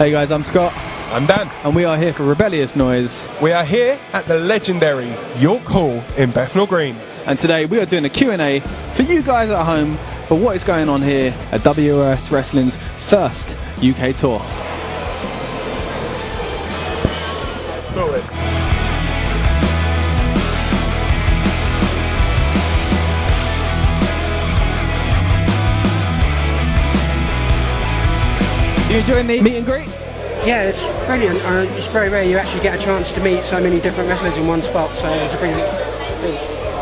Hey guys, I'm Scott. I'm Dan. And we are here for Rebellious Noise. We are here at the legendary York Hall in Bethnal Green. And today we are doing a Q&A for you guys at home for what is going on here at WOS Wrestling's first UK tour. Solid. You enjoying the meet and greet? Yeah, it's brilliant. It's very rare you actually get a chance to meet so many different wrestlers in one spot, so it's a brilliant.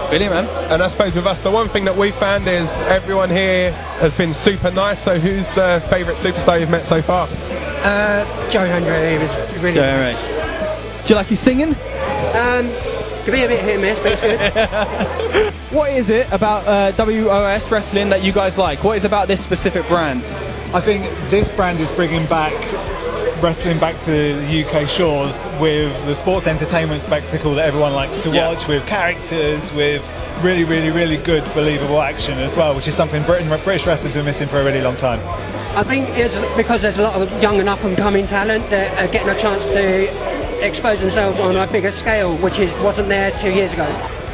Brilliant, man. And I suppose with us, the one thing that we found is everyone here has been super nice. So who's the favourite superstar you've met so far? Joe Hendry was really Joe nice. Hendry. Do you like his singing? Could be a bit hit and miss, but it's good. What is it about WOS Wrestling that you guys like? What is about this specific brand? I think this brand is bringing back wrestling back to the UK shores with the sports entertainment spectacle that everyone likes to watch, with characters, with really, really, really good, believable action as well, which is something British wrestlers have been missing for a really long time. I think it's because there's a lot of young and up-and-coming talent that are getting a chance to expose themselves on a bigger scale, which wasn't there 2 years ago.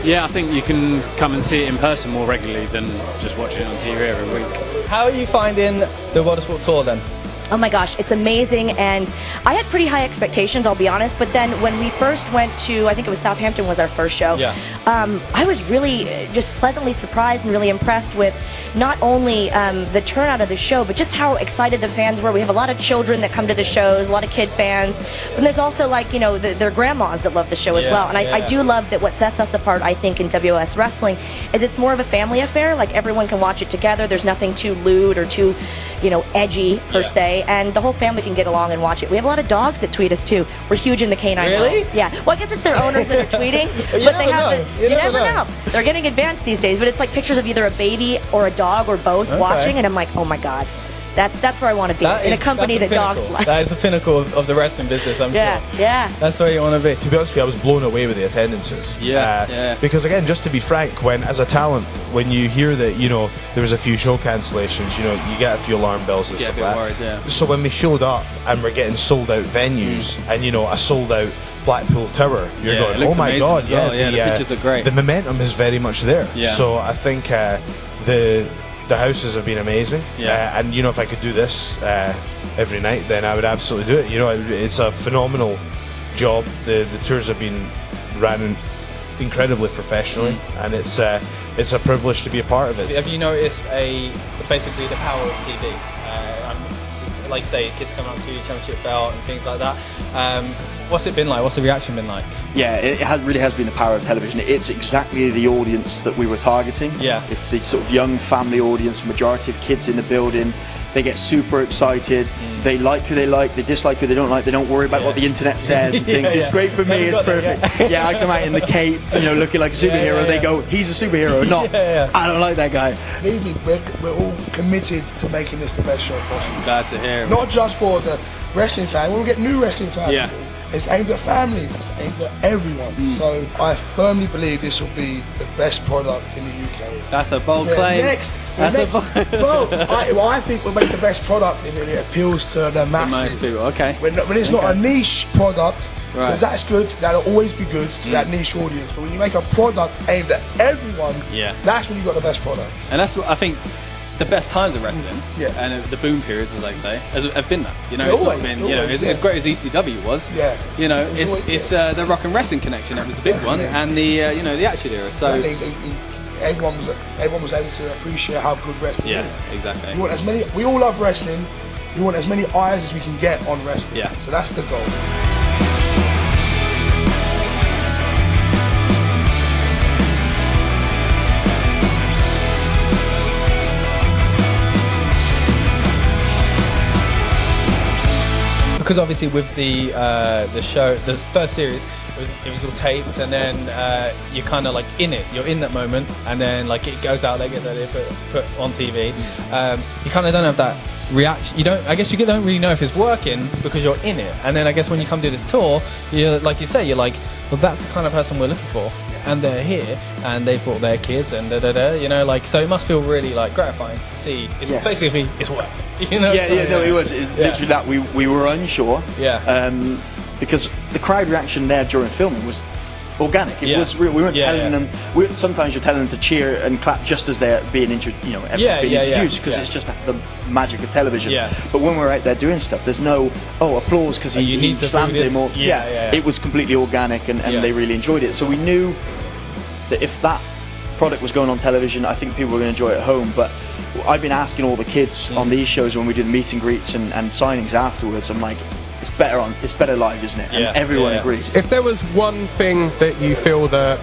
Yeah, I think you can come and see it in person more regularly than just watching it on TV every week. How are you finding the World of Sport tour then? Oh my gosh, it's amazing, and I had pretty high expectations, I'll be honest, but then when we first went to, I think it was Southampton was our first show, I was really just pleasantly surprised and really impressed with not only the turnout of the show, but just how excited the fans were. We have a lot of children that come to the shows, a lot of kid fans, but there's also, like, you know, their grandmas that love the show as well, and I do love that what sets us apart, I think, in WOS Wrestling is it's more of a family affair. Like, everyone can watch it together. There's nothing too lewd or too, you know, edgy per se. And the whole family can get along and watch it. We have a lot of dogs that tweet us too. We're huge in the canine Really? world. Yeah. Well, I guess it's their owners that are tweeting, You but they never have know. You never know. They're getting advanced these days, but it's like pictures of either a baby or a dog or both watching, and I'm like, oh my god, that's where I want to be, in a company that dogs like. That is the pinnacle of the wrestling business, I'm sure. Yeah. That's where you want to be. To be honest with you, I was blown away with the attendances. Because again, just to be frank, when as a talent, when you hear that, you know, there was a few show cancellations, you know, you get a few alarm bells and Get a stuff bit like that. worried, So when we showed up and we're getting sold out venues and, you know, a sold out Blackpool Tower, you're It going, looks oh my amazing god, as well. The pictures are great. The momentum is very much there. Yeah. So I think the houses have been amazing. And you know, if I could do this every night, then I would absolutely do it. You know, it's a phenomenal job. The tours have been ran incredibly professionally, and it's a privilege to be a part of it. Have you noticed basically the power of TV? Like you say, kids coming up to you, championship belt and things like that. What's it been like? What's the reaction been like? Yeah, it really has been the power of television. It's exactly the audience that we were targeting. Yeah. It's the sort of young family audience, majority of kids in the building. They get super excited. They like who they like. They dislike who they don't like. They don't worry about what the internet says and things. It's great for me. It's perfect. I come out in the cape, you know, looking like a superhero. They go, he's a superhero, not. I don't like that guy. Believe me, we're all committed to making this the best show possible. Glad to hear. Not just for the wrestling fans. We'll get new wrestling fans. Yeah. It's aimed at families. It's aimed at everyone. So I firmly believe this will be the best product in the UK. That's a bold claim. I think what makes the best product if it appeals to the masses. Most people, okay. When it's not a niche product, Right. because that's good, that'll always be good to that niche audience. But when you make a product aimed at everyone, that's when you've got the best product. And that's what I think the best times of wrestling, and the boom periods, as they say, have been that. You know, it's always, not been, you know, as great as ECW was. You know, it's the Rock and Wrestling Connection that was the big one, and the you know, the Attitude Era. So everyone was able to appreciate how good wrestling is. Exactly. We all love wrestling. We want as many eyes as we can get on wrestling. So that's the goal. Because obviously with the show, the first series, it was all taped, and then you're kind of like in it. You're in that moment, and then like it goes out there, gets out there, put on TV. You kind of don't have that reaction. You don't. I guess you don't really know if it's working because you're in it. And then I guess when you come do this tour, you're like you say, you're like, well, that's the kind of person we're looking for. and they're here, and they've brought their kids, and you know, like, so it must feel really like gratifying to see. It's basically it's work. You know? No, it was literally that we were unsure. Because the crowd reaction there during filming was organic. It was real. We weren't telling them. Sometimes you're telling them to cheer and clap just as they're being introduced, because it's just the magic of television. But when we're out there doing stuff, there's no applause because he slammed him. Or it was completely organic, and they really enjoyed it. So we knew that if that product was going on television, I think people were going to enjoy it at home. But I've been asking all the kids on these shows when we do the meet and greets and signings afterwards, I'm like, it's better live, isn't it? And everyone agrees. If there was one thing that you feel that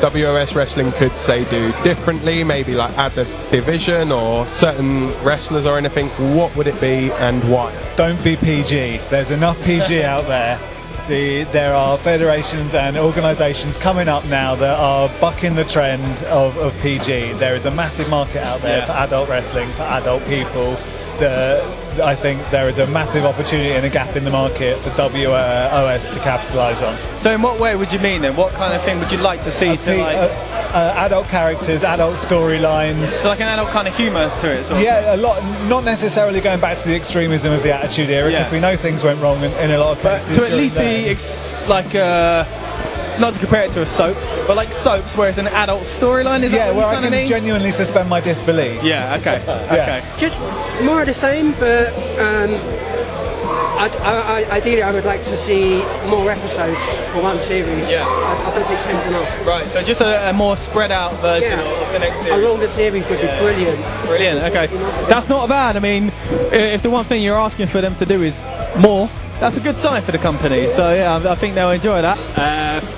WOS Wrestling could say do differently, maybe like add a division or certain wrestlers or anything, what would it be and why? Don't be PG. There's enough PG out there. There are federations and organisations coming up now that are bucking the trend of PG. There is a massive market out there for adult wrestling, for adult people. I think there is a massive opportunity and a gap in the market for WOS to capitalise on. So in what way would you mean then? What kind of thing would you like to see adult characters, adult storylines. So like an adult kind of humour to it, sort of. Yeah, a lot. Not necessarily going back to the extremism of the Attitude Era, because we know things went wrong in a lot of cases. But to at least see, not to compare it to a soap, but like soaps where it's an adult storyline, is that what where I can genuinely suspend my disbelief. Yeah, okay. Okay. Just more of the same, but ideally I would like to see more episodes for one series. Yeah. I don't think 10's enough. Right, so just a more spread out version of the next series. A longer series would be brilliant. Brilliant, okay. That's not bad. I mean, if the one thing you're asking for them to do is more, that's a good sign for the company. So yeah, I think they'll enjoy that.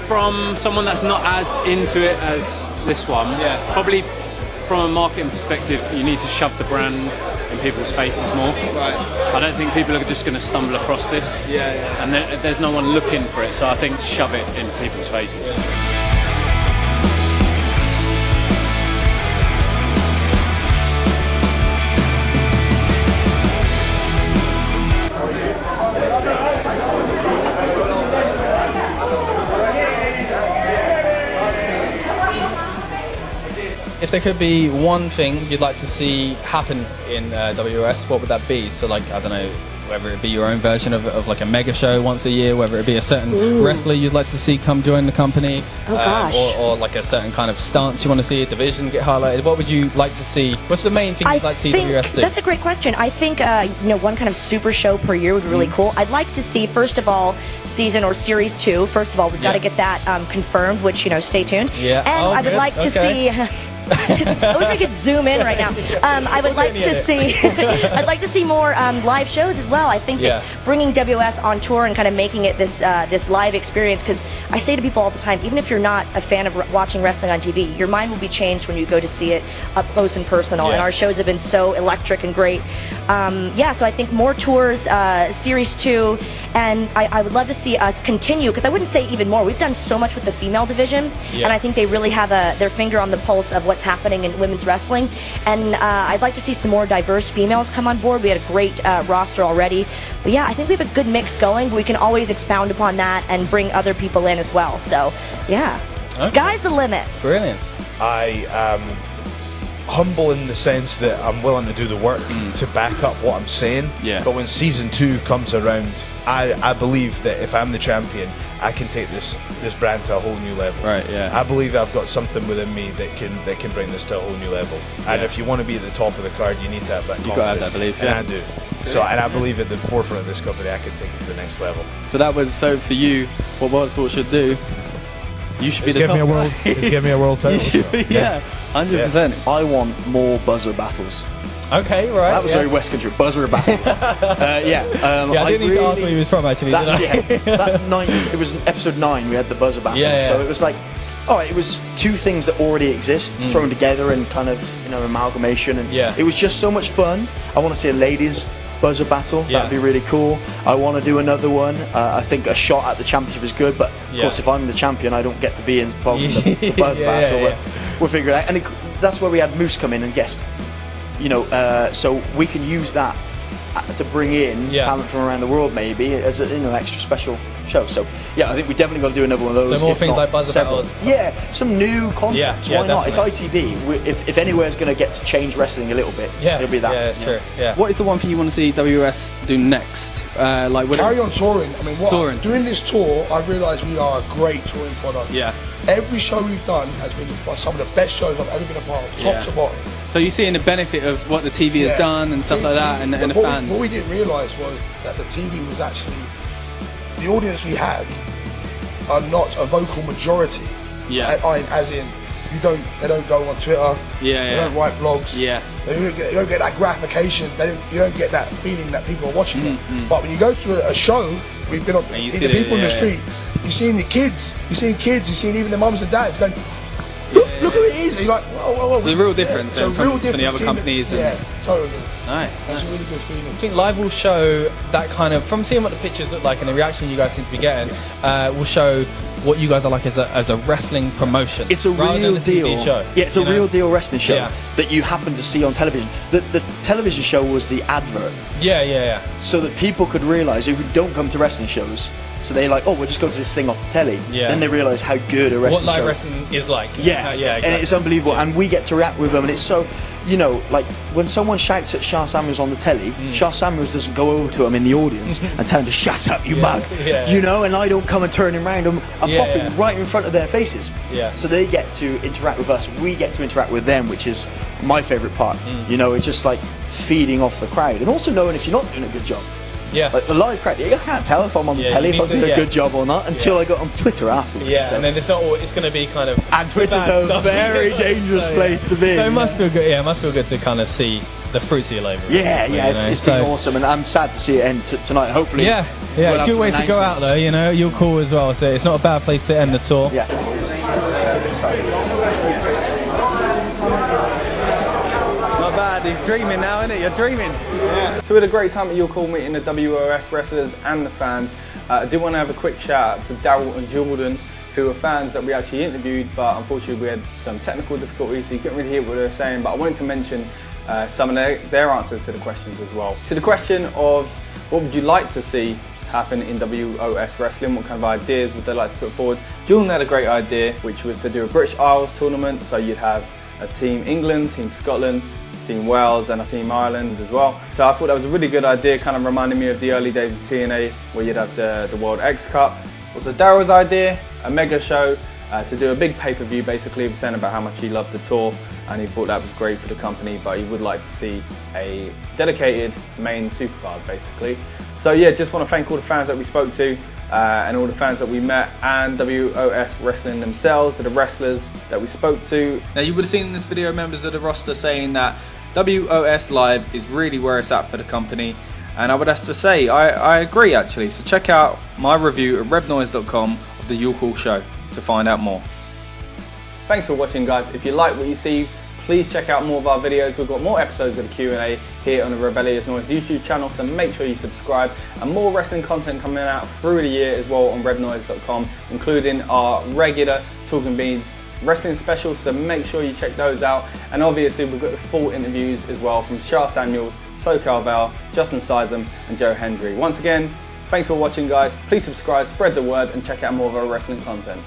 From someone that's not as into it as this one, probably from a marketing perspective, you need to shove the brand in people's faces more. Right. I don't think people are just going to stumble across this. And there's no one looking for it, so I think shove it in people's faces. If there could be one thing you'd like to see happen in WOS, what would that be? So like, I don't know, whether it be your own version of like a mega show once a year, whether it be a certain wrestler you'd like to see come join the company, or like a certain kind of stance you want to see a division get highlighted. What would you like to see? What's the main thing you'd like to see WOS do? That's a great question. I think one kind of super show per year would be really cool. I'd like to see, first of all, season or series 2. First of all, we've got to get that confirmed, which, stay tuned. Yeah. And I would like to see... I wish I could zoom in right now. I would like to see. I'd like to see more live shows as well. I think that bringing WOS on tour and kind of making it this live experience. Because I say to people all the time, even if you're not a fan of watching wrestling on TV, your mind will be changed when you go to see it up close and personal. And our shows have been so electric and great. So I think more tours, series 2, and I would love to see us continue. Because I wouldn't say even more. We've done so much with the female division, and I think they really have their finger on the pulse of what's happening in women's wrestling, and I'd like to see some more diverse females come on board. We had a great roster already, but I think we have a good mix going, but we can always expound upon that and bring other people in as well. So sky's the limit. Brilliant. I am humble in the sense that I'm willing to do the work to back up what I'm saying, but when season 2 comes around, I believe that if I'm the champion, I can take this brand to a whole new level. Right, yeah. I believe I've got something within me that can bring this to a whole new level. And if you want to be at the top of the card, you need to have that confidence. You've got to have that belief, and I do. So, and I believe at the forefront of this company, I can take it to the next level. So for you, what Motorsport should do, you should be the top. Just give me a world title. You should be, 100%. I want more buzzer battles. Okay, right. That was very West Country. Buzzer battles. I didn't need to ask where he was from, actually. It was episode 9. We had the buzzer battles. So it was like, it was 2 things that already exist thrown together and kind of amalgamation. And it was just so much fun. I want to see a ladies buzzer battle. That'd be really cool. I want to do another one. I think a shot at the championship is good, but of course, if I'm the champion, I don't get to be involved in the buzzer battle. But we'll figure it out. And that's where we had Moose come in and guest. So we can use that to bring in talent from around the world, maybe as an extra special show. So yeah, I think we definitely got to do another one of those. So more things like buzzer battles. Yeah, some new concepts. Why not? It's ITV. If anywhere's going to get to change wrestling a little bit, it'll be that. Yeah, that's true. Yeah. What is the one thing you want to see WOS do next? Carry on touring. I mean, touring. Doing this tour, I realised we are a great touring product. Yeah. Every show we've done has been some of the best shows I've ever been a part of, top to bottom. So you're seeing the benefit of what the TV has done and stuff like that, and the fans. What we didn't realise was that the TV was actually, the audience we had are not a vocal majority. Yeah. As in, they don't go on Twitter. Yeah. They don't write blogs. Yeah. They don't get that gratification. You don't get that feeling that people are watching them. But when you go to a show, we've been on the people in the street. You're seeing the kids. You're seeing even the mums and dads going, look who it is. And you're like, whoa. It's a real difference from the other companies. Yeah, totally. Nice. That's a really good feeling. I think live will show that kind of, from seeing what the pictures look like and the reaction you guys seem to be getting, will show what you guys are like as a wrestling promotion. It's a real deal. TV show, yeah, it's a real deal wrestling show that you happen to see on television. The television show was the advert. Yeah. So that people could realise who don't come to wrestling shows. So they're like, oh, we'll just go to this thing off the telly. Yeah. Then they realise how good a wrestling what live show wrestling is like. Yeah, exactly. And it's unbelievable. And we get to react with them, and it's so, like when someone shouts at Sha Samuels on the telly, Sha Samuels doesn't go over to him in the audience and tell him to shut up, you mug. You know, and I don't come and turn him around. I'm popping right in front of their faces. Yeah. So they get to interact with us. We get to interact with them, which is my favourite part. You know, it's just like feeding off the crowd, and also knowing if you're not doing a good job. Yeah. Like the live crowd, I can't tell if I'm on the telly if I'm doing a good job or not until I got on Twitter afterwards. Yeah, so. And then it's going to be kind of. And Twitter's a very dangerous place to be. So it must feel good. Yeah, it must feel good to kind of see the fruits of your labour. Yeah, it's been awesome, and I'm sad to see it end tonight. Hopefully, we'll good way to go out though. You know, you're cool as well, so it's not a bad place to end the tour. Yeah. Not bad, he's dreaming now, isn't it? You're dreaming. Yeah. So we had a great time at your call meeting the WOS wrestlers and the fans. I do want to have a quick shout out to Daryl and Jordan, who were fans that we actually interviewed, but unfortunately we had some technical difficulties, so you couldn't really hear what they were saying, but I wanted to mention some of their answers to the questions as well. To the question of what would you like to see happen in WOS wrestling, what kind of ideas would they like to put forward? Jordan had a great idea, which was to do a British Isles tournament, so you'd have a Team England, Team Scotland, Team Wales and a Team Ireland as well. So I thought that was a really good idea, kind of reminded me of the early days of TNA where you'd have the World X Cup. Also Daryl's idea, a mega show to do a big pay-per-view basically. He was saying about how much he loved the tour and he thought that was great for the company, but he would like to see a dedicated main supercard basically. So yeah, just want to thank all the fans that we spoke to and all the fans that we met, and WOS Wrestling themselves, the wrestlers that we spoke to. Now you would have seen in this video members of the roster saying that WOS Live is really where it's at for the company, and I would have to say I agree actually. So check out my review at rebnoise.com of the Your Call show to find out more. Thanks for watching guys. If you like what you see, please check out more of our videos. We've got more episodes of the Q&A here on the Rebellious Noise YouTube channel, so make sure you subscribe, and more wrestling content coming out through the year as well on rebnoise.com, including our regular Talking Beans wrestling specials, so make sure you check those out. And obviously we've got the full interviews as well from Sha Samuels, SoCal Val, Sysum and Joe Hendry. Once again, thanks for watching guys. Please subscribe, spread the word and check out more of our wrestling content.